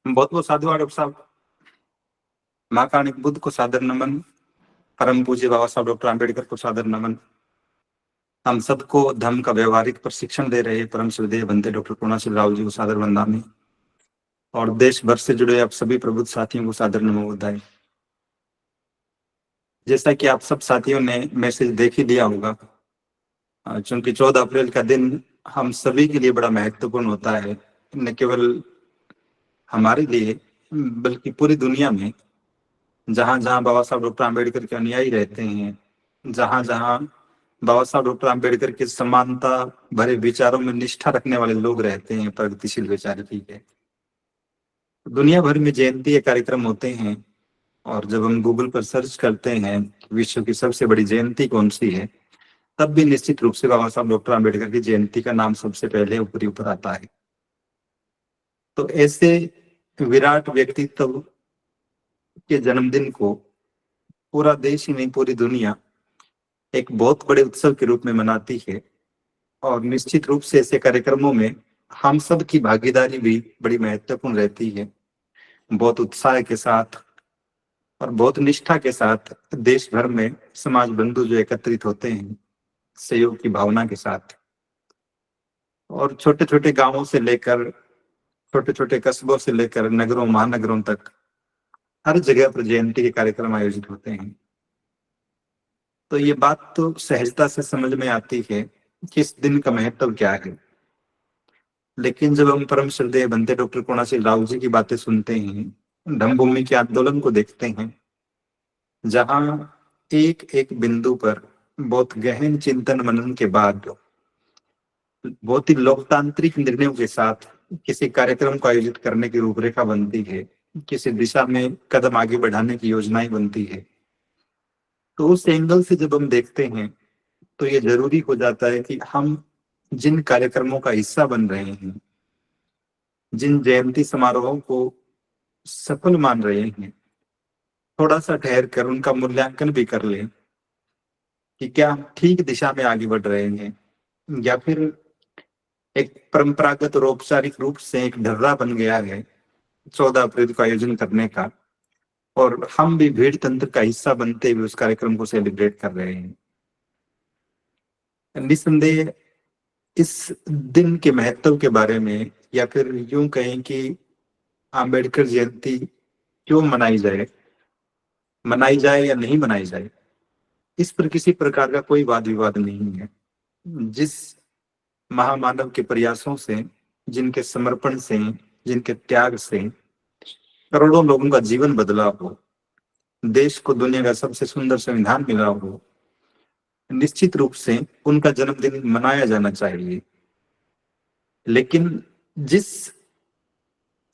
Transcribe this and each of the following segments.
बहुत बहुत साधु डॉक्टर साहब। महाकाणिक बुद्ध को सादर नमन। परम पूज्य बाबा साहब डॉक्टर आम्बेडकर को सादर नमन। हम सबको धर्म का व्यवहारिक प्रशिक्षण दे रहे परम श्रद्धेय बनते डॉक्टर पूर्णाश्री राव जी को सादर वंदना और देश भर से जुड़े आप सभी प्रबुद्ध साथियों को सादर नमो बुद्धाय। जैसा कि आप सब साथियों ने मैसेज देख ही लिया होगा, चूंकि 14 अप्रैल का दिन हम सभी के लिए बड़ा महत्वपूर्ण होता है, न केवल हमारे लिए बल्कि पूरी दुनिया में जहां जहां बाबा साहब डॉक्टर आम्बेडकर के अनुयायी रहते हैं, जहां जहां बाबा साहब डॉक्टर आम्बेडकर के समानता भरे विचारों में निष्ठा रखने वाले लोग रहते हैं, प्रगतिशील विचारकी के दुनिया भर में जयंती के कार्यक्रम होते हैं। और जब हम गूगल पर सर्च करते हैं विश्व की सबसे बड़ी जयंती कौन सी है, तब भी निश्चित रूप से बाबा साहब डॉक्टर आम्बेडकर की जयंती का नाम सबसे पहले ऊपरी ऊपर आता है। तो ऐसे विराट व्यक्तित्व के जन्मदिन को पूरा देश ही नहीं पूरी दुनिया एक बहुत बड़े उत्सव के रूप में मनाती है। और निश्चित रूप से ऐसे कार्यक्रमों में हम सब की भागीदारी भी बड़ी महत्वपूर्ण रहती है। बहुत उत्साह के साथ और बहुत निष्ठा के साथ देश भर में समाज बंधु जो एकत्रित होते हैं सहयोग की भावना के साथ, और छोटे छोटे गांवों से लेकर छोटे छोटे कस्बों से लेकर नगरों महानगरों तक हर जगह पर जयंती के कार्यक्रम आयोजित होते हैं। तो ये बात तो सहजता से समझ में आती है कि इस दिन का महत्व क्या है। लेकिन जब हम परम श्रद्धेय बनते डॉक्टर पूर्णाश्री राव जी की बातें सुनते हैं, धम्मभूमि के आंदोलन को देखते हैं, जहां एक एक बिंदु पर बहुत गहन चिंतन मनन के बाद बहुत ही लोकतांत्रिक निर्णयों के साथ किसी कार्यक्रम को आयोजित करने की रूपरेखा बनती है, किसी दिशा में कदम आगे बढ़ाने की योजनाएं बनती है, तो उस एंगल से जब हम देखते हैं तो ये जरूरी हो जाता है कि हम जिन कार्यक्रमों का हिस्सा बन रहे हैं, जिन जयंती समारोहों को सफल मान रहे हैं, थोड़ा सा ठहर कर उनका मूल्यांकन भी कर लें कि क्या हम ठीक दिशा में आगे बढ़ रहे हैं या फिर एक परंपरागत और औपचारिक रूप से एक ढर्रा बन गया है 14 अप्रैल को आयोजन करने का, और हम भी भीड़ तंत्र का हिस्सा बनते हुए उस कार्यक्रम को सेलिब्रेट कर रहे हैं। निस्संदेह इस दिन के महत्व के बारे में, या फिर यूं कहें कि आम्बेडकर जयंती क्यों मनाई जाए या नहीं मनाई जाए, इस पर किसी प्रकार का कोई वाद विवाद नहीं है। जिस महामानव के प्रयासों से, जिनके समर्पण से, जिनके त्याग से करोड़ों लोगों का जीवन बदला हो, देश को दुनिया का सबसे सुंदर संविधान मिला हो, निश्चित रूप से उनका जन्मदिन मनाया जाना चाहिए। लेकिन जिस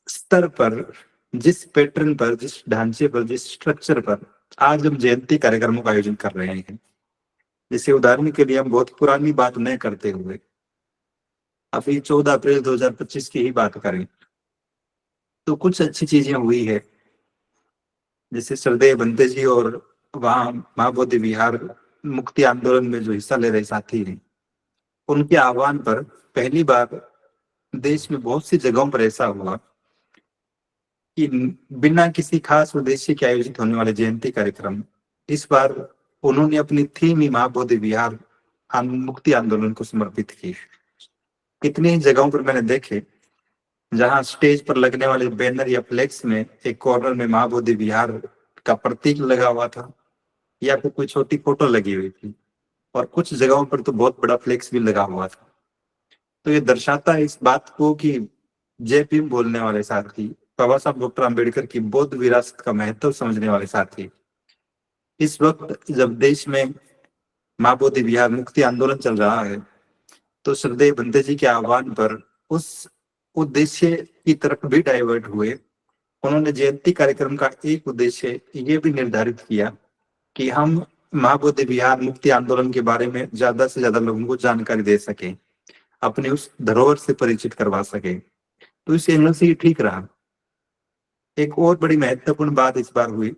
स्तर पर, जिस पैटर्न पर, जिस ढांचे पर, जिस स्ट्रक्चर पर आज हम जयंती कार्यक्रमों का आयोजन कर रहे हैं, जैसे उदाहरण के लिए हम बहुत पुरानी बात न करते हुए अभी 14 अप्रैल 2025 की ही बात करें तो कुछ अच्छी चीजें हुई है। जैसे श्रद्धेय बंते जी और वहां महाबोधि विहार मुक्ति आंदोलन में जो हिस्सा ले रहे साथी हैं, उनके आह्वान पर पहली बार देश में बहुत सी जगहों पर ऐसा हुआ कि बिना किसी खास उद्देश्य के आयोजित होने वाले जयंती कार्यक्रम इस बार उन्होंने अपनी थीम ही महाबोधि विहार मुक्ति आंदोलन को समर्पित की। कितनी जगहों पर मैंने देखे जहां स्टेज पर लगने वाले बैनर या फ्लेक्स में एक कॉर्नर में महाबोधि विहार का प्रतीक लगा हुआ था या फिर कोई छोटी फोटो लगी हुई थी, और कुछ जगहों पर तो बहुत बड़ा फ्लेक्स भी लगा हुआ था। तो ये दर्शाता है इस बात को कि जय भीम बोलने वाले साथी, बाबा साहब डॉक्टर आम्बेडकर की बौद्ध विरासत का महत्व समझने वाले साथी, इस वक्त जब देश में महाबोधि विहार मुक्ति आंदोलन चल रहा है, तो श्रद्धेय बंते जी के आह्वान पर उस उद्देश्य की तरफ भी डाइवर्ट हुए। उन्होंने जयंती कार्यक्रम का एक उद्देश्य ये भी निर्धारित किया कि हम महाबोधि विहार मुक्ति आंदोलन के बारे में ज्यादा से ज्यादा लोगों को जानकारी दे सके, अपने उस धरोहर से परिचित करवा सके। तो इस एंगल से ये ठीक रहा। एक और बड़ी महत्वपूर्ण बात इस बार हुई,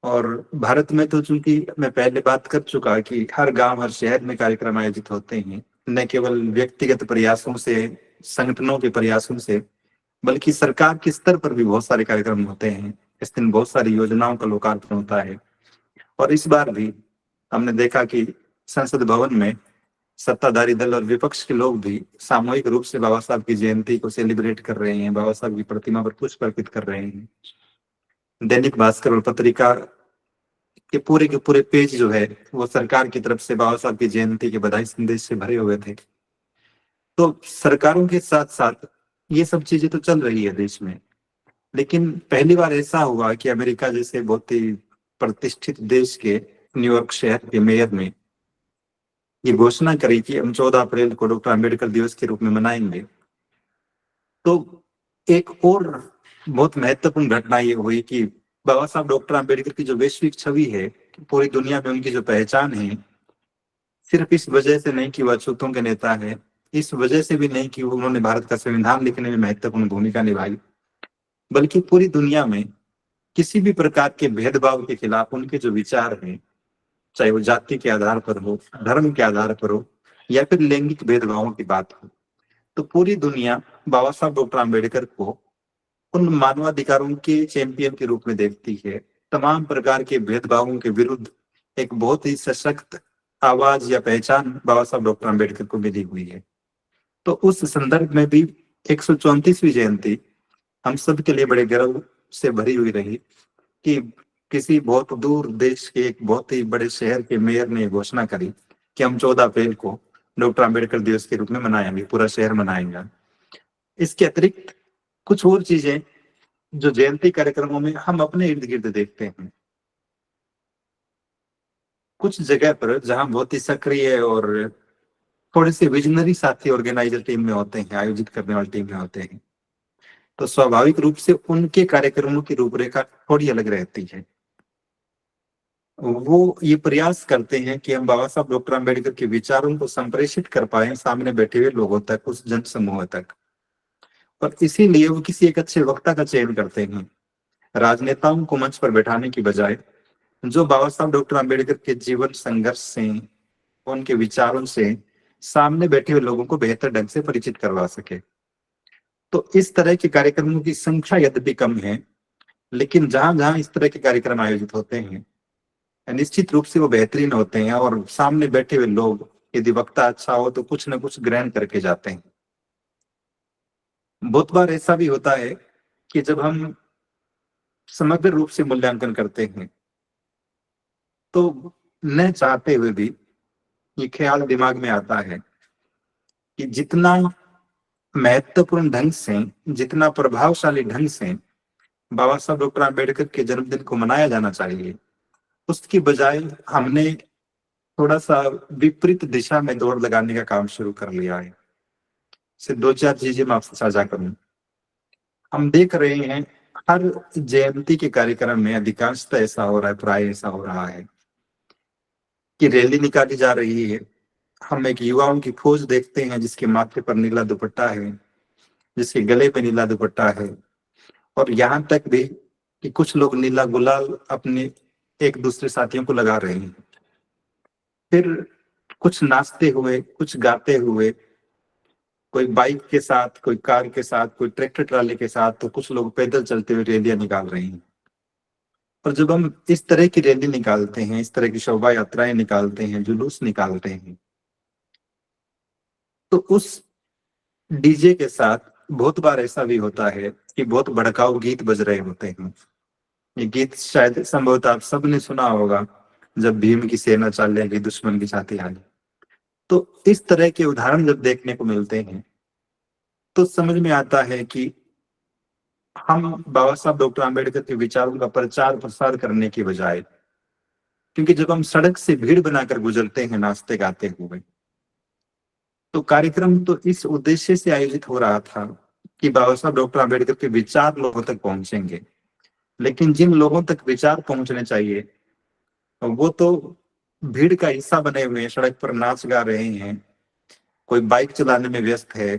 और भारत में तो चूंकि मैं पहले बात कर चुका कि हर गांव हर शहर में कार्यक्रम आयोजित होते हैं, न केवल व्यक्तिगत प्रयासों से, संगठनों के प्रयासों से, बल्कि सरकार के स्तर पर भी बहुत सारे कार्यक्रम होते हैं। इस दिन बहुत सारी योजनाओं का लोकार्पण होता है। और इस बार भी हमने देखा कि संसद भवन में सत्ताधारी दल और विपक्ष के लोग भी सामूहिक रूप से बाबा साहब की जयंती को सेलिब्रेट कर रहे हैं, बाबा साहब की प्रतिमा पर पुष्प अर्पित कर रहे हैं। दैनिक भास्कर और पत्रिका के पूरे पेज जो है वो सरकार की तरफ से बाबा साहब की जयंती के बधाई संदेश से भरे हुए थे। तो सरकारों के साथ साथ ये सब चीजें तो चल रही है देश में, लेकिन पहली बार ऐसा हुआ कि अमेरिका जैसे बहुत ही प्रतिष्ठित देश के न्यूयॉर्क शहर के मेयर ने ये घोषणा करी कि हम 14 अप्रैल को डॉक्टर अंबेडकर दिवस के रूप में मनाएंगे। तो एक और बहुत महत्वपूर्ण घटना ये हुई कि बाबा साहब डॉक्टर अंबेडकर की जो वैश्विक छवि है, पूरी दुनिया में उनकी जो पहचान है, सिर्फ इस वजह से नहीं कि वह अछूतों के नेता है, इस वजह से भी नहीं कि उन्होंने भारत का संविधान लिखने में महत्वपूर्ण भूमिका निभाई, बल्कि पूरी दुनिया में किसी भी प्रकार के भेदभाव के खिलाफ उनके जो विचार हैं, चाहे वो जाति के आधार पर हो, धर्म के आधार पर हो, या फिर लैंगिक भेदभावों की बात हो, तो पूरी दुनिया बाबा साहब डॉक्टर आम्बेडकर को उन मानवाधिकारों के चैंपियन के रूप में देखती है। तमाम प्रकार के भेदभावों के विरुद्ध एक बहुत ही सशक्त आवाज या पहचान बाबा साहब डॉक्टर आम्बेडकर को मिली हुई है। तो उस संदर्भ में भी 134वीं जयंती हम सब के लिए बड़े गर्व से भरी हुई रही कि किसी बहुत दूर देश के एक बहुत ही बड़े शहर के मेयर ने घोषणा करी कि हम 14 अप्रैल को डॉक्टर आम्बेडकर दिवस के रूप में मनाएंगे, पूरा शहर मनाएंगे। इसके अतिरिक्त कुछ और चीजें जो जयंती कार्यक्रमों में हम अपने इर्द गिर्द देखते हैं, कुछ जगह पर जहां बहुत ही सक्रिय और थोड़े से विजनरी साथी ऑर्गेनाइजर टीम में होते हैं, आयोजित करने वाली टीम में होते हैं, तो स्वाभाविक रूप से उनके कार्यक्रमों की रूपरेखा थोड़ी अलग रहती है। वो ये प्रयास करते हैं कि हम बाबा साहब डॉक्टर आम्बेडकर के विचारों को संप्रेषित कर पाए सामने बैठे हुए लोगों तक, उस जन समूह तक। और इसीलिए वो किसी एक अच्छे वक्ता का चयन करते हैं, राजनेताओं को मंच पर बैठाने की बजाय, जो बाबा साहब डॉक्टर आम्बेडकर के जीवन संघर्ष से, उनके विचारों से सामने बैठे हुए लोगों को बेहतर ढंग से परिचित करवा सके। तो इस तरह के कार्यक्रमों की संख्या यद्यपि कम है, लेकिन जहां जहां इस तरह के कार्यक्रम आयोजित होते हैं, निश्चित रूप से वो बेहतरीन होते हैं और सामने बैठे हुए लोग यदि वक्ता अच्छा हो तो कुछ ना कुछ ग्रहण करके जाते हैं। बहुत बार ऐसा भी होता है कि जब हम समग्र रूप से मूल्यांकन करते हैं तो न चाहते हुए भी ये ख्याल दिमाग में आता है कि जितना महत्वपूर्ण ढंग से, जितना प्रभावशाली ढंग से बाबा साहब डॉक्टर आम्बेडकर के जन्मदिन को मनाया जाना चाहिए, उसकी बजाय हमने थोड़ा सा विपरीत दिशा में दौड़ लगाने का काम शुरू कर लिया है। सिर्फ दो चार चीजें मैं आपसे साझा करूं। हम देख रहे हैं हर जयंती के कार्यक्रम में अधिकांशतः ऐसा हो रहा है, प्राय ऐसा हो रहा है कि रैली निकाली जा रही है। हम एक युवाओं की फौज देखते हैं जिसके माथे पर नीला दुपट्टा है, जिसके गले पे नीला दुपट्टा है, और यहाँ तक भी कि कुछ लोग नीला गुलाल अपने एक दूसरे साथियों को लगा रहे हैं। फिर कुछ नाचते हुए, कुछ गाते हुए, कोई बाइक के साथ, कोई कार के साथ, कोई ट्रैक्टर ट्राली के साथ, तो कुछ लोग पैदल चलते हुए रैलियां निकाल रहे हैं। और जब हम इस तरह की रैली निकालते हैं, इस तरह की शोभा यात्राएं निकालते हैं, जुलूस निकालते हैं, तो उस डीजे के साथ बहुत बार ऐसा भी होता है कि बहुत भड़काऊ गीत बज रहे होते हैं। ये गीत शायद संभवतः आप सबने सुना होगा, जब भीम की सेना चलेगी दुश्मन की छाती हारी। तो इस तरह के उदाहरण जब देखने को मिलते हैं तो समझ में आता है कि हम बाबा साहब डॉक्टर आम्बेडकर के विचारों का प्रचार प्रसार करने की बजाय, क्योंकि जब हम सड़क से भीड़ बनाकर गुजरते हैं नाचते गाते हुए, तो कार्यक्रम तो इस उद्देश्य से आयोजित हो रहा था कि बाबा साहब डॉक्टर आम्बेडकर के विचार लोगों तक पहुंचेंगे। लेकिन जिन लोगों तक विचार पहुंचने चाहिए वो तो भीड़ का हिस्सा बने हुए हैं, सड़क पर नाच गा रहे हैं, कोई बाइक चलाने में व्यस्त है,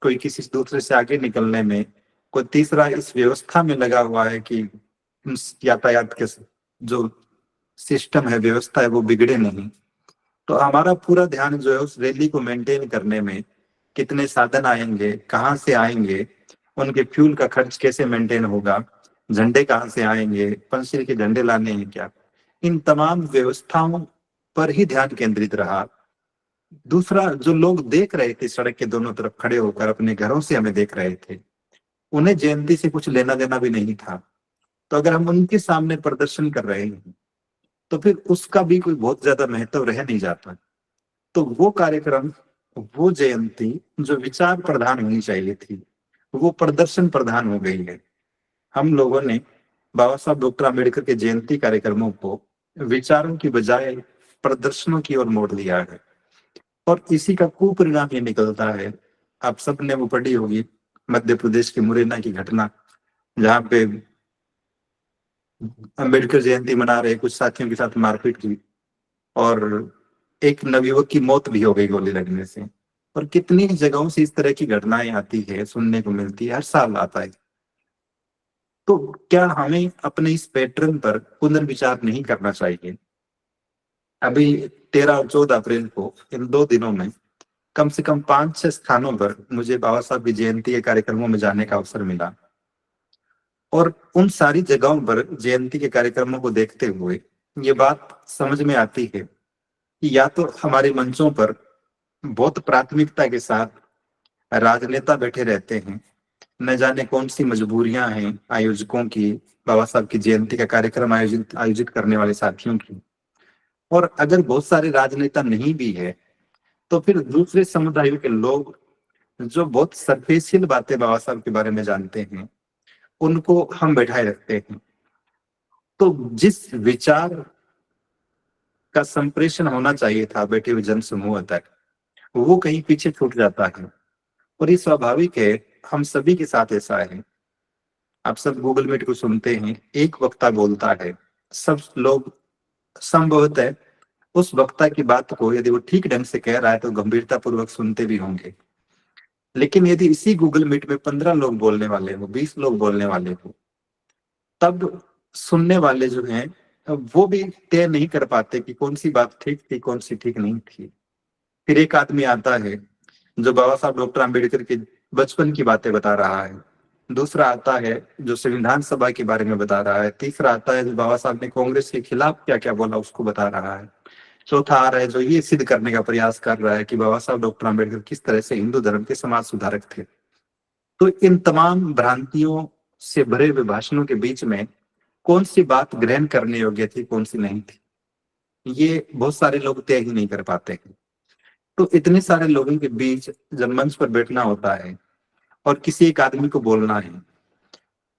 कोई किसी दूसरे से आगे निकलने में, कोई तीसरा इस व्यवस्था में लगा हुआ है कि यातायात के जो सिस्टम है, व्यवस्था है, वो बिगड़े नहीं। तो हमारा पूरा ध्यान जो है उस रैली को मेंटेन करने में, कितने साधन आएंगे, कहाँ से आएंगे, उनके फ्यूल का खर्च कैसे मेंटेन होगा, झंडे कहाँ से आएंगे, पंचशील के झंडे लाने हैं क्या, इन तमाम व्यवस्थाओं पर ही ध्यान केंद्रित रहा। दूसरा, जो लोग देख रहे थे सड़क के दोनों तरफ खड़े होकर, अपने घरों से हमें देख रहे थे, उन्हें जयंती से कुछ लेना देना भी नहीं था। तो अगर हम उनके सामने प्रदर्शन कर रहे हैं तो फिर उसका भी कोई बहुत ज्यादा महत्व रह नहीं जाता। तो वो कार्यक्रम, वो जयंती जो विचार प्रधान होनी चाहिए थी, वो प्रदर्शन प्रधान हो गई है। हम लोगों ने बाबा साहब डॉक्टर आम्बेडकर के जयंती कार्यक्रमों को विचारों की बजाय प्रदर्शनों की ओर मोड़ दिया है, और इसी का कुपरिणाम ये निकलता है। आप सबने वो पढ़ी होगी, मध्य प्रदेश के मुरैना की घटना, जहाँ पे अम्बेडकर जयंती मना रहे कुछ साथियों के साथ मारपीट की, और एक नवयुवक की मौत भी हो गई गोली लगने से। और कितनी जगहों से इस तरह की घटनाएं आती है, सुनने को मिलती है, हर साल आता है। तो क्या हमें अपने इस पैटर्न पर पुनर्विचार नहीं करना चाहिए? अभी 13 और 14 अप्रैल को, इन 2 दिनों में कम से कम 5-6 स्थानों पर मुझे बाबा साहब की जयंती के कार्यक्रमों में जाने का अवसर मिला, और उन सारी जगहों पर जयंती के कार्यक्रमों को देखते हुए ये बात समझ में आती है कि या तो हमारे मंचों पर बहुत प्राथमिकता के साथ राजनेता बैठे रहते हैं, न जाने कौन सी मजबूरियां हैं आयोजकों की, बाबा साहब की जयंती का कार्यक्रम आयोजित आयोजित करने वाले साथियों की। और अगर बहुत सारे राजनेता नहीं भी है, तो फिर दूसरे समुदायों के लोग जो बहुत सरफेसियल बातें बाबा साहब के बारे में जानते हैं, उनको हम बैठाए रखते हैं। तो जिस विचार का संप्रेषण होना चाहिए था बैठे हुए जन समूह तक, वो कहीं पीछे छूट जाता है। और ये स्वाभाविक है, हम सभी के साथ ऐसा है। आप सब गूगल मीट को सुनते हैं, एक वक्ता बोलता है, सब लोग संभवतः उस वक्ता की बात को, यदि वो ठीक ढंग से कह रहा है, तो गंभीरता पूर्वक सुनते भी होंगे। लेकिन यदि इसी गूगल मीट में 15 लोग बोलने वाले हो, 20 लोग बोलने वाले हो, तब सुनने वाले जो हैं वो भी तय नहीं कर पाते कि कौन सी बात ठीक थी, कौन सी ठीक नहीं थी। फिर एक आदमी आता है जो बाबा साहब डॉक्टर आम्बेडकर के बचपन की बातें बता रहा है, दूसरा आता है जो संविधान सभा के बारे में बता रहा है, तीसरा आता है जो बाबा साहब ने कांग्रेस के खिलाफ क्या क्या बोला उसको बता रहा है, चौथा आ रहा है जो ये सिद्ध करने का प्रयास कर रहा है कि बाबा साहब डॉक्टर आम्बेडकर किस तरह से हिंदू धर्म के समाज सुधारक थे। तो इन तमाम भ्रांतियों से भरे हुए भाषणों के बीच में कौन सी बात ग्रहण करने योग्य थी, कौन सी नहीं थी, ये बहुत सारे लोग तय ही नहीं कर पाते हैं। तो इतने सारे लोगों के बीच जब मंच पर बैठना होता है और किसी एक आदमी को बोलना है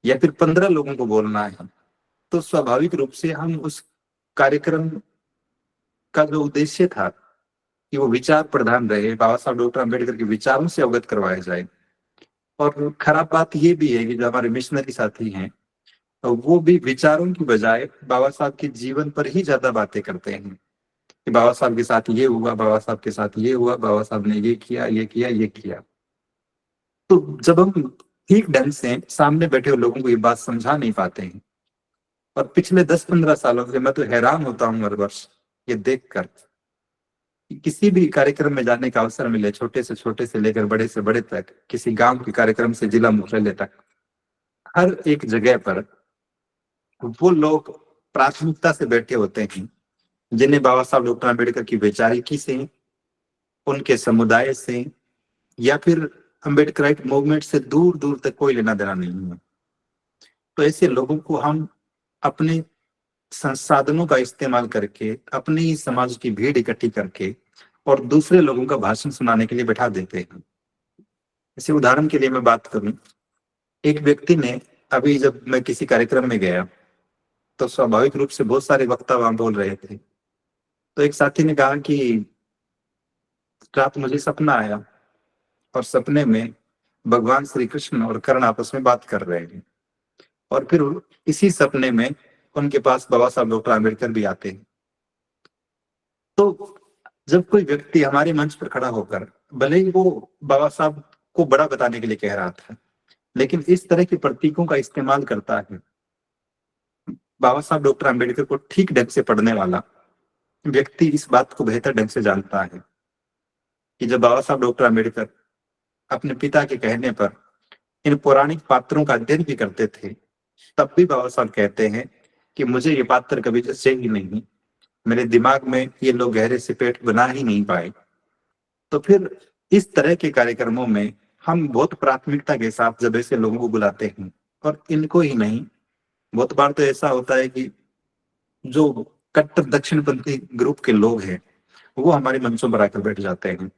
या फिर 15 लोगों को बोलना है, तो स्वाभाविक रूप से हम उस कार्यक्रम का जो उद्देश्य था कि वो विचार प्रधान रहे, बाबा साहब डॉक्टर अम्बेडकर के विचारों से अवगत करवाया जाए। और खराब बात ये भी है कि जो हमारे मिशनरी साथी हैं, वो भी विचारों की बजाय बाबा साहब के जीवन पर ही ज्यादा बातें करते हैं कि बाबा साहब के साथ ये हुआ, बाबा साहब के साथ ये हुआ, बाबा साहब ने ये किया, ये किया, ये किया। तो जब हम ठीक ढंग से सामने बैठे हुए लोगों को ये बात समझा नहीं पाते हैं, और पिछले 10-15 सालों से मैं तो हैरान होता हूँ हर वर्ष ये देखकर कि किसी भी कार्यक्रम में जाने का अवसर मिले, छोटे से लेकर बड़े से बड़े तक, किसी गांव के कार्यक्रम से जिला मुख्यालय तक, हर एक जगह पर वो लोग प्राथमिकता से बैठे होते हैं जिन्हें बाबा साहब डॉक्टर अम्बेडकर की वैचारिकी से, उनके समुदाय से, या फिर अम्बेडकराइट मूवमेंट से दूर दूर तक कोई लेना देना नहीं है। तो ऐसे लोगों को हम अपने संसाधनों का इस्तेमाल करके, अपने ही समाज की भीड़ इकट्ठी करके और दूसरे लोगों का भाषण सुनाने के लिए बैठा देते हैं। इसे उदाहरण के लिए मैं बात करूं, एक व्यक्ति ने, अभी जब मैं किसी कार्यक्रम में गया तो स्वाभाविक रूप से बहुत सारे वक्ता वहां बोल रहे थे, तो एक साथी ने कहा कि रात मुझे सपना आया और सपने में भगवान श्री कृष्ण और कर्ण आपस में बात कर रहे हैं, और फिर इसी सपने में उनके पास बाबा साहब डॉक्टर आम्बेडकर भी आते हैं। तो जब कोई व्यक्ति हमारे मंच पर खड़ा होकर, भले ही वो बाबा साहब को बड़ा बताने के लिए कह रहा था, लेकिन इस तरह के प्रतीकों का इस्तेमाल करता है, बाबा साहब डॉक्टर आम्बेडकर को ठीक ढंग से पढ़ने वाला व्यक्ति इस बात को बेहतर ढंग से जानता है कि जब बाबा साहब डॉक्टर आम्बेडकर अपने पिता के कहने पर इन पौराणिक पात्रों का अध्ययन भी करते थे, तब भी बाबा साहब कहते हैं कि मुझे ये पात्र कभी जचे ही नहीं, मेरे दिमाग में ये लोग गहरे से पेट बना ही नहीं पाए। तो फिर इस तरह के कार्यक्रमों में हम बहुत प्राथमिकता के साथ जब ऐसे लोगों को बुलाते हैं, और इनको ही नहीं, बहुत बार तो ऐसा होता है कि जो कट्टर दक्षिणपंथी ग्रुप के लोग हैं वो हमारे मंचों पर आकर बैठ जाते हैं।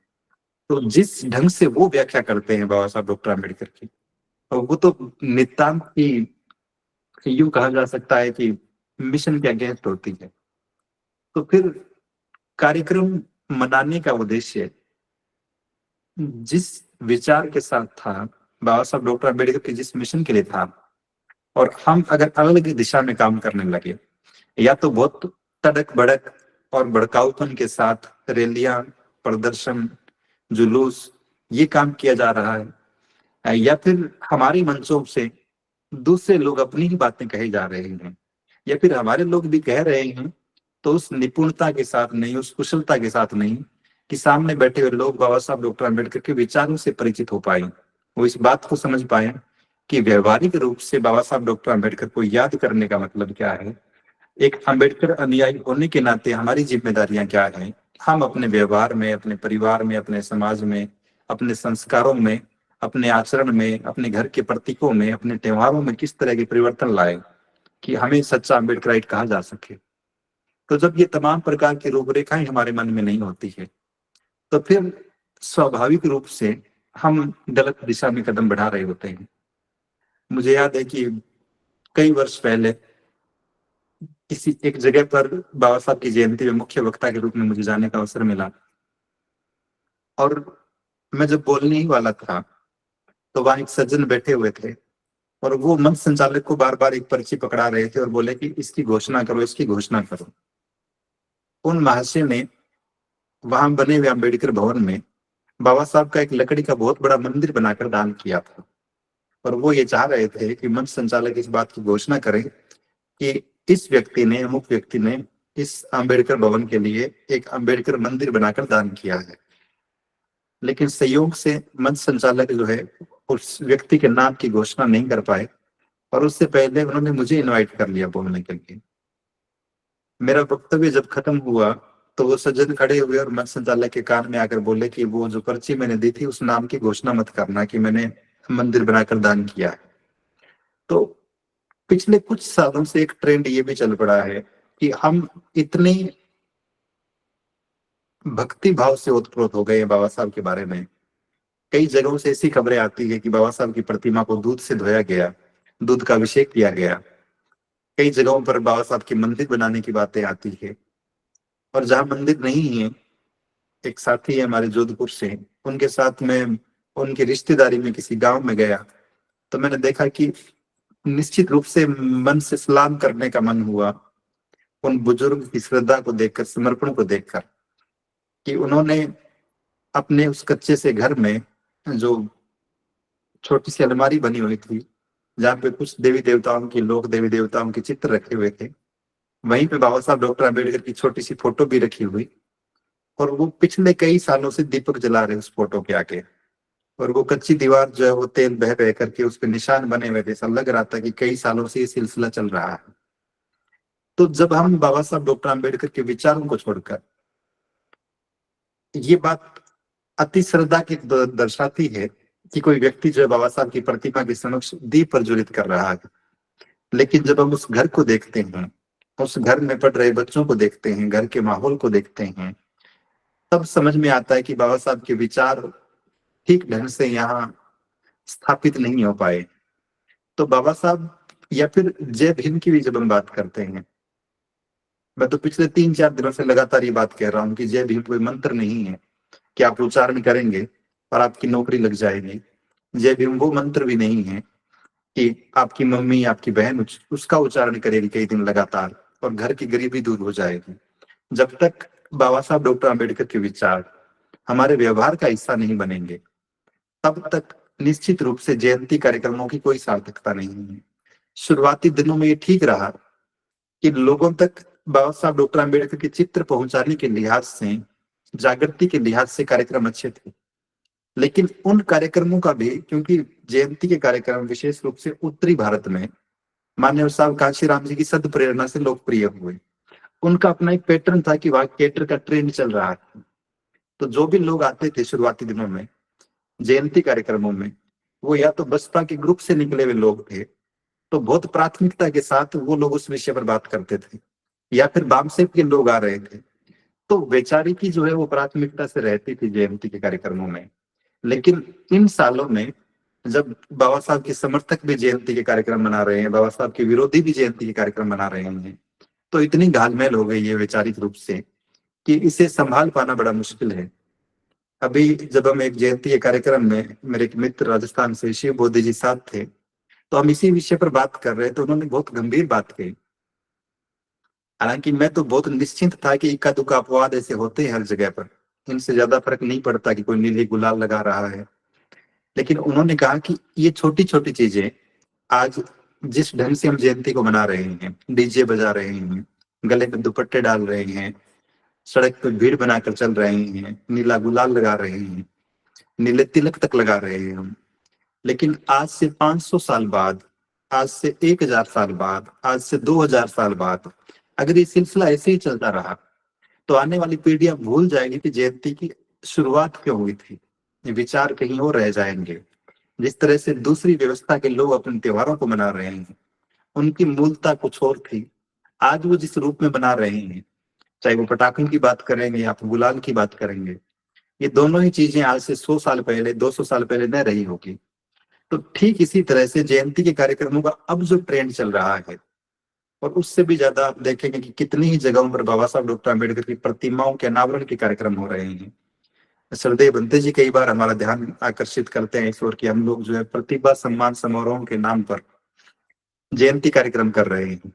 तो जिस ढंग से वो व्याख्या करते हैं बाबा साहब डॉक्टर अम्बेडकर की, तो वो तो नितांत ही यूं कहा जा सकता है कि मिशन के अगेंस्ट होती है। तो फिर कार्यक्रम मनाने का उद्देश्य जिस विचार के साथ था, बाबा साहब डॉक्टर अम्बेडकर के जिस मिशन के लिए था, और हम अगर अलग दिशा में काम करने लगे, या तो बहुत तड़क भड़क और भड़काऊपन के साथ रैलियां, प्रदर्शन, जुलूस, ये काम किया जा रहा है, या फिर हमारे मंचों से दूसरे लोग अपनी ही बातें कहे जा रहे हैं, या फिर हमारे लोग भी कह रहे हैं तो उस निपुणता के साथ नहीं, उस कुशलता के साथ नहीं कि सामने बैठे हुए लोग बाबा साहब डॉक्टर अम्बेडकर के विचारों से परिचित हो पाए, वो इस बात को समझ पाए कि व्यवहारिक रूप से बाबा साहब डॉक्टर अम्बेडकर को याद करने का मतलब क्या है, एक अम्बेडकर अनुयायी होने के नाते हमारी जिम्मेदारियां क्या हैं, हम अपने व्यवहार में, अपने परिवार में, अपने समाज में, अपने संस्कारों में, अपने आचरण में, अपने घर के प्रतीकों में, अपने त्योहारों में किस तरह के परिवर्तन लाए कि हमें सच्चा अम्बेडकराइट कहा जा सके। तो जब ये तमाम प्रकार की रूपरेखाएं हमारे मन में नहीं होती है, तो फिर स्वाभाविक रूप से हम गलत दिशा में कदम बढ़ा रहे होते हैं। मुझे याद है कि कई वर्ष पहले किसी एक जगह पर बाबा साहब की जयंती में मुख्य वक्ता के रूप में मुझे जाने का अवसर मिला, और मैं जब बोलने ही वाला था तो वहां एक सज्जन बैठे हुए थे, और वो मंच संचालक को बार बार एक पर्ची पकड़ा रहे थे और बोले कि इसकी घोषणा करो, इसकी घोषणा करो। उन महाशय ने वहां बने हुए अम्बेडकर भवन में बाबा साहब का एक लकड़ी का बहुत बड़ा मंदिर बनाकर दान किया था, और वो ये चाह रहे थे कि मंच संचालक इस बात की घोषणा करें कि इस व्यक्ति ने, अमुक व्यक्ति ने इस अम्बेडकर भवन के लिए एक अम्बेडकर मंदिर बनाकर दान किया है। लेकिन संयोग से मंच संचालक जो है उस व्यक्ति के नाम की घोषणा नहीं कर पाए, और उससे पहले उन्होंने मुझे इनवाइट कर लिया बोलने के लिए। मेरा वक्तव्य जब खत्म हुआ तो वो सज्जन खड़े हुए और मंच संचालक के कान में आकर बोले कि वो जो पर्ची मैंने दी थी उस नाम की घोषणा मत करना कि मैंने मंदिर बनाकर दान किया है। तो पिछले कुछ सालों से एक ट्रेंड ये भी चल पड़ा है कि हम इतने भक्ति भाव से ओतप्रोत हो गए हैं बाबा साहब के बारे में। कई जगहों से ऐसी खबरें आती है कि बाबा साहब की प्रतिमा को दूध से धोया गया, दूध का अभिषेक किया गया। कई जगहों पर बाबा साहब की मंदिर बनाने की बातें आती है, और जहां मंदिर नहीं है, एक साथी है हमारे जोधपुर से, उनके साथ में उनकी रिश्तेदारी में किसी गांव में गया, तो मैंने देखा कि निश्चित रूप से मन से सलाम करने का मन हुआ उन बुजुर्ग की श्रद्धा को देखकर, समर्पण को देखकर, कि उन्होंने अपने उस कच्चे से घर में जो छोटी सी अलमारी बनी हुई थी, जहाँ पे कुछ देवी देवताओं की, लोक देवी देवताओं के चित्र रखे हुए थे, वहीं पे बाबा साहब डॉक्टर अम्बेडकर की छोटी सी फोटो भी रखी हुई, और वो पिछले कई सालों से दीपक जला रहे उस फोटो के आगे, और वो कच्ची दीवार जो है वो तेल बह बह करके उस पर निशान बने हुए थे, ऐसा लग रहा था कि कई सालों से ये सिलसिला चल रहा है। तो जब हम बाबा साहब डॉक्टर अम्बेडकर के विचारों को छोड़कर, ये बात अति श्रद्धा की दर्शाती है कि कोई व्यक्ति जो है बाबा साहब की प्रतिमा के समक्ष दीप प्रज्वलित कर रहा है, लेकिन जब हम उस घर को देखते हैं, उस घर में पढ़ रहे बच्चों को देखते हैं, घर के माहौल को देखते हैं, तब समझ में आता है कि बाबा साहब के विचार ठीक ढंग से यहाँ स्थापित नहीं हो पाए। तो बाबा साहब, या फिर जय भीम की भी जब हम बात करते हैं, मैं तो पिछले 3-4 दिनों से लगातार ये बात कह रहा हूँ कि जय भीम कोई मंत्र नहीं है कि आप उच्चारण करेंगे और आपकी नौकरी लग जाएगी। जय भीम वो मंत्र भी नहीं है कि आपकी मम्मी, आपकी बहन उसका उच्चारण करेगी कई दिन लगातार और घर की गरीबी दूर हो जाएगी। जब तक बाबा साहब डॉक्टर अम्बेडकर के विचार हमारे व्यवहार का हिस्सा नहीं बनेंगे, तब तक निश्चित रूप से जयंती कार्यक्रमों की कोई सार्थकता नहीं है। शुरुआती दिनों में ये ठीक रहा कि लोगों तक बाबा साहब डॉक्टर अम्बेडकर के चित्र पहुंचाने के लिहाज से, जागृति के लिहाज से कार्यक्रम अच्छे थे। लेकिन उन कार्यक्रमों का भी, क्योंकि जयंती के कार्यक्रम विशेष रूप से उत्तरी भारत में मान्यवर साहब कांशीराम जी की सद प्रेरणा से लोकप्रिय हुए। उनका अपना एक पैटर्न था कि वहां थिएटर का ट्रेंड चल रहा है, तो जो भी लोग आते थे शुरुआती दिनों में जयंती कार्यक्रमों में, वो या तो बसपा के ग्रुप से निकले हुए लोग थे, तो बहुत प्राथमिकता के साथ वो लोग उस विषय पर बात करते थे, या फिर बामसेप के लोग आ रहे थे, तो वैचारिकी जो है वो प्राथमिकता से रहती थी जयंती के कार्यक्रमों में। लेकिन इन सालों में जब बाबा साहब के समर्थक भी जयंती के कार्यक्रम मना रहे हैं, बाबा साहब के विरोधी भी जयंती के कार्यक्रम मना रहे हैं, तो इतनी घालमेल हो गई है वैचारिक रूप से कि इसे संभाल पाना बड़ा मुश्किल है। अभी जब हम एक जयंती के कार्यक्रम में, मेरे एक मित्र राजस्थान से शिव बोधि जी साथ थे, तो हम इसी विषय पर बात कर रहे थे, उन्होंने बहुत गंभीर बात कही। हालांकि मैं तो बहुत निश्चिंत था कि इक्का दुक्का अपवाद ऐसे होते हैं हर जगह पर, इनसे ज्यादा फर्क नहीं पड़ता कि कोई नीले गुलाल लगा रहा है। लेकिन उन्होंने कहा कि ये छोटी छोटी चीजें आज जिस ढंग से हम जयंती को मना रहे हैं, डीजे बजा रहे हैं, गले में दुपट्टे डाल रहे हैं, सड़क पर भीड़ बनाकर चल रहे हैं, नीला गुलाल लगा रहे हैं, नीले तिलक तक लगा रहे हैं हम, लेकिन आज से 500 साल बाद, आज से 1000 साल बाद, आज से 2000 साल बाद अगर ये सिलसिला ऐसे ही चलता रहा, तो आने वाली पीढ़ियां भूल जाएगी कि जयंती की शुरुआत क्यों हुई थी, विचार कहीं और रह जाएंगे। जिस तरह से दूसरी व्यवस्था के लोग अपने त्योहारों को मना रहे हैं, उनकी मूलता कुछ और थी, आज वो जिस रूप में बना रहे हैं, चाहे वो पटाखों की बात करेंगे या फिर गुलाल की बात करेंगे, ये दोनों ही चीजें आज से 100 साल पहले, 200 साल पहले न रही होगी। तो ठीक इसी तरह से जयंती के कार्यक्रमों का अब जो ट्रेंड चल रहा है, और उससे भी ज्यादा आप देखेंगे कि कितनी ही जगहों पर बाबा साहब डॉक्टर अम्बेडकर की प्रतिमाओं के अनावरण के कार्यक्रम हो रहे हैं। श्रद्धेय बनते जी कई बार हमारा ध्यान आकर्षित करते हैं इस ओर कि हम लोग जो है प्रतिभा सम्मान समारोह के नाम पर जयंती कार्यक्रम कर रहे हैं।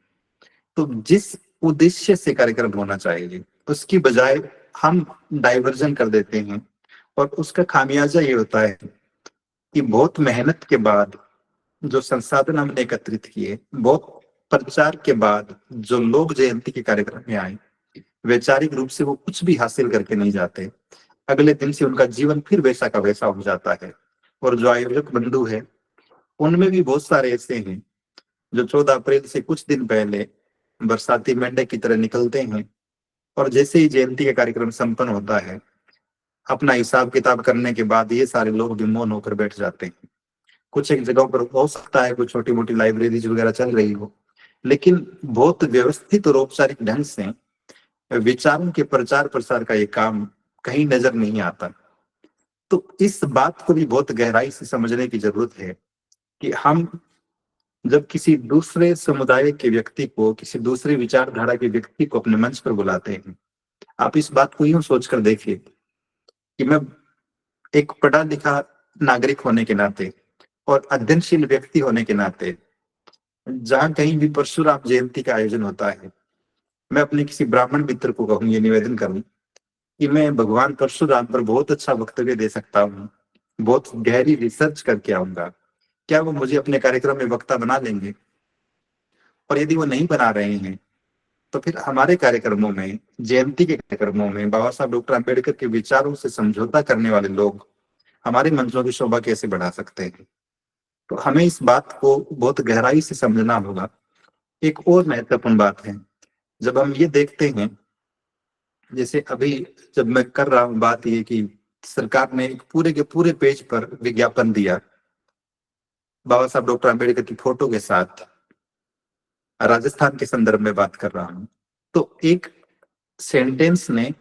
तो जिस उद्देश्य से कार्यक्रम होना चाहिए उसकी बजाय हम डाइवर्जन कर देते हैं, और उसका खामियाजा ये होता है कि बहुत मेहनत के बाद जो संसाधन हमने एकत्रित किए, बहुत प्रचार के बाद जो लोग जयंती के कार्यक्रम में आए, वैचारिक रूप से वो कुछ भी हासिल करके नहीं जाते। अगले दिन से उनका जीवन फिर वैसा का वैसा हो जाता है। और जो आयोजक बंधु है, उनमें भी बहुत सारे ऐसे हैं जो 14 अप्रैल से कुछ दिन पहले बरसाती मेंढक की तरह निकलते हैं, और जैसे ही जयंती का कार्यक्रम संपन्न होता है, अपना हिसाब किताब करने के बाद ये सारे लोग भी मौन होकर बैठ जाते हैं। कुछ एक जगहों पर हो सकता है कुछ छोटी मोटी लाइब्रेरीज वगैरह चल रही हो, लेकिन बहुत व्यवस्थित और औपचारिक ढंग से विचारों के प्रचार प्रसार का ये काम कहीं नजर नहीं आता। तो इस बात को भी बहुत गहराई से समझने की जरूरत है कि हम जब किसी दूसरे समुदाय के व्यक्ति को, किसी दूसरी विचारधारा के व्यक्ति को अपने मंच पर बुलाते हैं, आप इस बात को यूं सोचकर देखिए कि मैं एक पढ़ा लिखा नागरिक होने के नाते और अध्ययनशील व्यक्ति होने के नाते, जहां कहीं भी परशुराम जयंती का आयोजन होता है, मैं अपने किसी ब्राह्मण मित्र को कहूँ, ये निवेदन करूं कि मैं भगवान परशुराम पर बहुत अच्छा वक्तव्य दे सकता हूँ, बहुत गहरी रिसर्च करके आऊंगा, क्या वो मुझे अपने कार्यक्रम में वक्ता बना लेंगे? और यदि वो नहीं बना रहे हैं, तो फिर हमारे कार्यक्रमों में, जयंती के कार्यक्रमों में बाबा साहब डॉक्टर अम्बेडकर के विचारों से समझौता करने वाले लोग हमारे मंचों की शोभा कैसे बढ़ा सकते हैं? तो हमें इस बात को बहुत गहराई से समझना होगा। एक और महत्वपूर्ण बात है, जब हम ये देखते हैं, जैसे अभी जब मैं कर रहा हूं बात ये कि सरकार ने एक पूरे के पूरे पेज पर विज्ञापन दिया बाबा साहब डॉक्टर अम्बेडकर की फोटो के साथ, राजस्थान के संदर्भ में बात कर रहा हूं, तो एक सेंटेंस ने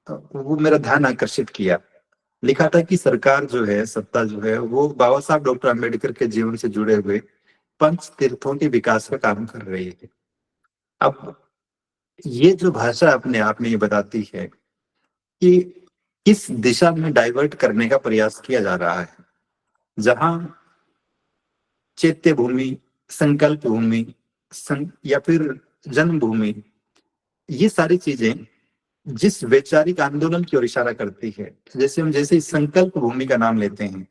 वो मेरा ध्यान आकर्षित किया। लिखा था कि सरकार जो है, सत्ता जो है, वो बाबा साहब डॉक्टर अम्बेडकर के जीवन से जुड़े हुए पंच तीर्थों के विकास का काम कर रही है। अब ये जो भाषा अपने आप में ये बताती है कि किस दिशा में डाइवर्ट करने का प्रयास किया जा रहा है, जहां चैत्य भूमि, संकल्प भूमि, या फिर जन्मभूमि, ये सारी चीजें जिस वैचारिक आंदोलन की ओर इशारा करती है, जैसे हम जैसे इस संकल्प भूमि का नाम लेते हैं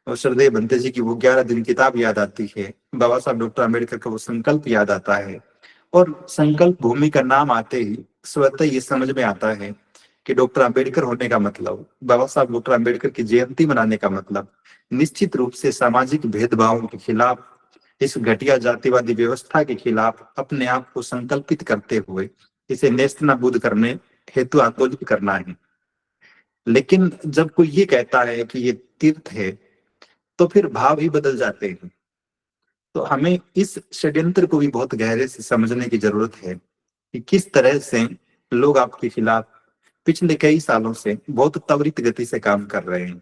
और श्रद्धेय बनते जी की वो 11 दिन किताब याद आती है, बाबा साहब डॉक्टर अम्बेडकर का वो संकल्प याद आता है, और संकल्प भूमि का नाम आते ही स्वतः ये समझ में आता है कि डॉक्टर अंबेडकर होने का मतलब, बाबा साहब डॉक्टर अंबेडकर की जयंती मनाने का मतलब निश्चित रूप से सामाजिक भेदभावों के खिलाफ, इस घटिया जातिवादी व्यवस्था के खिलाफ अपने आप को संकल्पित करते हुए इसे नेस्तनाबूद करने हेतु आंदोलित करना है। लेकिन जब कोई ये कहता है कि ये तीर्थ है, तो फिर भाव ही बदल जाते हैं। तो हमें इस षड्यंत्र को भी बहुत गहरे से समझने की जरूरत है कि किस तरह से लोग आपके खिलाफ पिछले कई सालों से बहुत त्वरित गति से काम कर रहे हैं।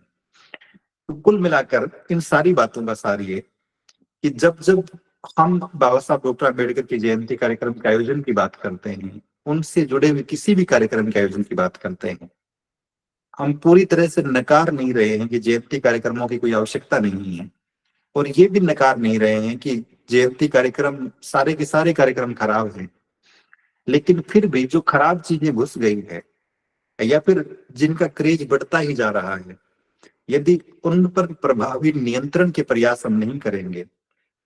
तो कुल मिलाकर इन सारी बातों का सार ये कि जब जब हम बाबा साहब डॉक्टर अम्बेडकर की जयंती कार्यक्रम के आयोजन की बात करते हैं, उनसे जुड़े हुए किसी भी कार्यक्रम के आयोजन की बात करते हैं, हम पूरी तरह से नकार नहीं रहे हैं कि जयंती कार्यक्रमों की कोई आवश्यकता नहीं है, और ये भी नकार नहीं रहे हैं कि जयंती कार्यक्रम सारे के सारे कार्यक्रम खराब हैं। लेकिन फिर भी जो खराब चीजें घुस गई है या फिर जिनका क्रेज बढ़ता ही जा रहा है, यदि उन पर प्रभावी नियंत्रण के प्रयास हम नहीं करेंगे,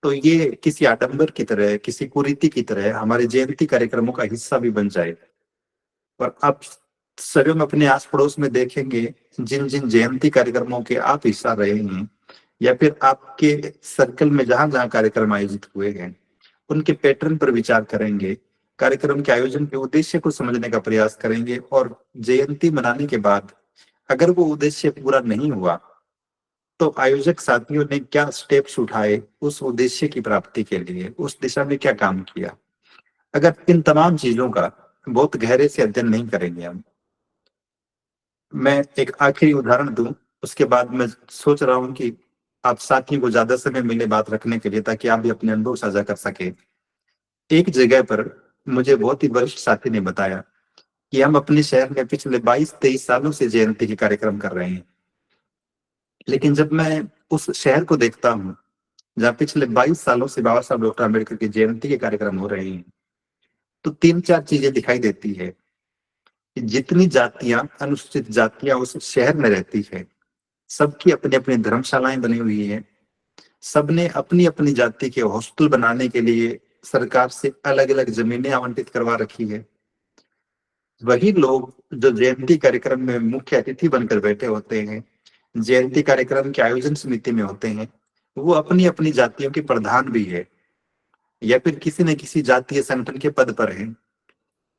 तो ये किसी आडंबर की तरह, किसी कुरीति की तरह हमारे जयंती कार्यक्रमों का हिस्सा भी बन जाए। और आप स्वयं अपने आस पड़ोस में देखेंगे, जिन जिन जयंती कार्यक्रमों के आप हिस्सा रहे हैं या फिर आपके सर्कल में जहां जहां कार्यक्रम आयोजित हुए हैं, उनके पैटर्न पर विचार करेंगे, कार्यक्रम के आयोजन के उद्देश्य को समझने का प्रयास करेंगे, और जयंती मनाने के बाद अगर वो उद्देश्य पूरा नहीं हुआ, तो आयोजक साथियों ने क्या स्टेप्स उठाए उस उद्देश्य की प्राप्ति के लिए, उस दिशा में क्या काम किया। अगर इन तमाम चीजों का बहुत गहरे से अध्ययन नहीं करेंगे हम, मैं एक आखिरी उदाहरण दूं, उसके बाद मैं सोच रहा हूं कि आप साथियों को ज्यादा समय मिले बात रखने के लिए, ताकि आप भी अपने अनुभव साझा कर सके। एक जगह पर मुझे बहुत ही वरिष्ठ साथी ने बताया कि हम अपने शहर में पिछले 22-23 सालों से जयंती के कार्यक्रम कर रहे हैं, लेकिन जब मैं उस शहर को देखता हूँ जहाँ पिछले 22 सालों से बाबा साहब डॉक्टर अम्बेडकर की जयंती के कार्यक्रम हो रहे हैं, तो 3-4 चीजें दिखाई देती है कि जितनी जातियां, अनुसूचित जातियां उस शहर में रहती है, सबकी अपनी अपनी धर्मशालाएं बनी हुई है, सबने अपनी अपनी जाति के हॉस्टल बनाने के लिए सरकार से अलग अलग जमीनें आवंटित करवा रखी है। वही लोग जो जयंती कार्यक्रम में मुख्य अतिथि बनकर बैठे होते हैं, जयंती कार्यक्रम के आयोजन समिति में होते हैं, वो अपनी अपनी जातियों के प्रधान भी है या फिर किसी न किसी जातीय संगठन के पद पर है।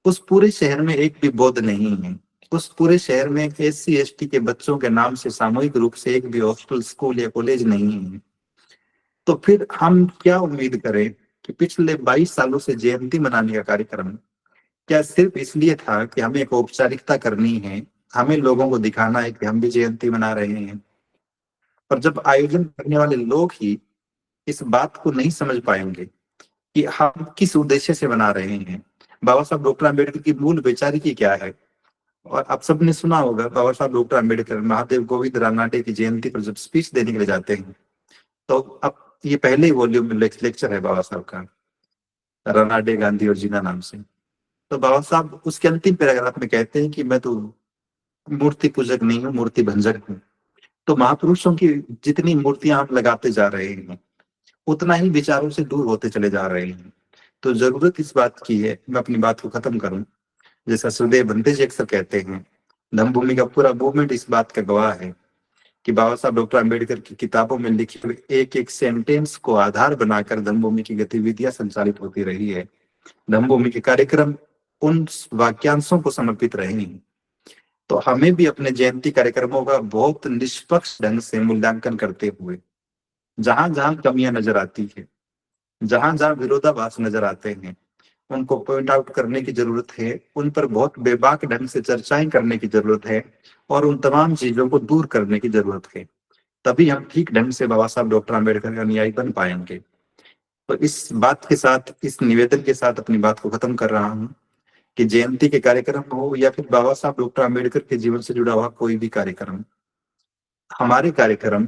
उस पूरे शहर में एक भी बौद्ध नहीं है। उस पूरे शहर में SC ST के बच्चों के नाम से सामूहिक रूप से एक भी हॉस्टल, स्कूल या कॉलेज नहीं है। तो फिर हम क्या उम्मीद करें कि पिछले 22 सालों से जयंती मनाने का कार्यक्रम क्या सिर्फ इसलिए था कि हमें एक औपचारिकता करनी है, हमें लोगों को दिखाना है कि हम भी जयंती मना रहे हैं। और जब आयोजन करने वाले लोग ही इस बात को नहीं समझ पाएंगे कि हम किस उद्देश्य से मना रहे हैं, बाबा साहब डॉक्टर अम्बेडकर की मूल वैचारिकी क्या है। और आप सबने सुना होगा, बाबा साहब डॉक्टर अम्बेडकर महादेव गोविंद रानडे की जयंती पर जब स्पीच देने के लिए जाते हैं, तो अब ये पहले ही वॉल्यूम में लेक्चर है बाबा साहब का, रानडे, गांधी और जिन्ना नाम से। तो बाबा साहब उसके अंतिम पैराग्राफ में कहते हैं कि मैं तो मूर्ति पूजक नहीं हूँ, मूर्ति भंजक हूँ। तो महापुरुषों की जितनी मूर्तियां हम लगाते जा रहे हैं, उतना ही विचारों से दूर होते चले जा रहे हैं। तो जरूरत इस बात की है, मैं अपनी बात को खत्म करूं, जैसा सुखदेव बनते जी अक्सर कहते हैं, धम्मभूमि का पूरा मूवमेंट इस बात का गवाह है कि बाबा साहब डॉक्टर अम्बेडकर की किताबों में लिखे हुए एक एक सेंटेंस को आधार बनाकर धम्मभूमि की गतिविधियां संचालित होती रही है। धम्मभूमि के कार्यक्रम उन वाक्यांशों को समर्पित रहे हैं। तो हमें भी अपने जयंती कार्यक्रमों का बहुत निष्पक्ष ढंग से मूल्यांकन करते हुए, जहां जहां कमियां नजर आती है, जहां जहां विरोधाभास नजर आते हैं, उनको पॉइंट आउट करने की जरूरत है, उन पर बहुत बेबाक ढंग से चर्चाएं करने की जरूरत है, और उन तमाम चीजों को दूर करने की जरूरत है। तभी हम ठीक ढंग से बाबा साहब डॉक्टर अम्बेडकर के अनुयायी बन पाएंगे। तो इस बात के साथ, इस निवेदन के साथ अपनी बात को खत्म कर रहा हूँ कि जयंती के कार्यक्रम हो या फिर बाबा साहब डॉक्टर अम्बेडकर के जीवन से जुड़ा हुआ कोई भी कार्यक्रम, हमारे कार्यक्रम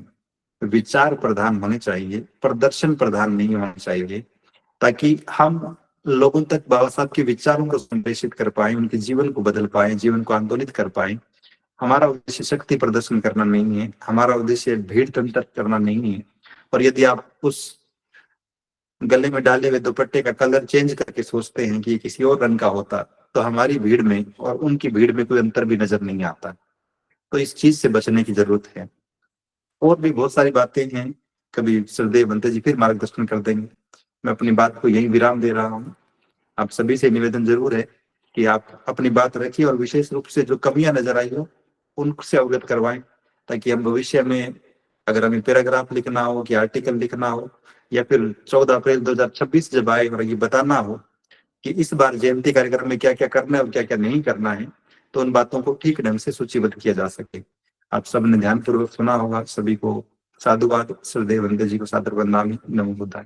विचार प्रधान होने चाहिए, प्रदर्शन प्रधान नहीं होना चाहिए, ताकि हम लोगों तक बाबा साहब के विचारों को संप्रेषित कर पाए, उनके जीवन को बदल पाए, जीवन को आंदोलित कर पाए। हमारा उद्देश्य शक्ति प्रदर्शन करना नहीं है, हमारा उद्देश्य भीड़ तंत्र करना नहीं है। और यदि आप उस गले में डाले हुए दुपट्टे का कलर चेंज करके सोचते हैं कि किसी और रंग का होता, तो हमारी भीड़ में और उनकी भीड़ में कोई अंतर भी नजर नहीं आता। तो इस चीज से बचने की जरूरत है। और भी बहुत सारी बातें हैं, कभी श्रद्धेय बनते जी फिर मार्गदर्शन कर देंगे। मैं अपनी बात को यही विराम दे रहा हूँ। आप सभी से निवेदन जरूर है कि आप अपनी बात रखिए और विशेष रूप से जो कमियां नजर आई हो उनसे अवगत करवाएं, ताकि हम भविष्य में अगर हमें पैराग्राफ लिखना हो कि आर्टिकल लिखना हो, या फिर 14 अप्रैल 2026 जब आए और ये बताना हो कि इस बार जयंती कार्यक्रम में क्या क्या करना है और क्या क्या नहीं करना है, तो उन बातों को ठीक ढंग से सूचीबद्ध किया जा सके। आप सबने ध्यानपूर्वक सुना होगा। सभी को साधुवाद, श्रद्धेय वंदे जी को सादर वंदनामि, नमो बुद्धाय।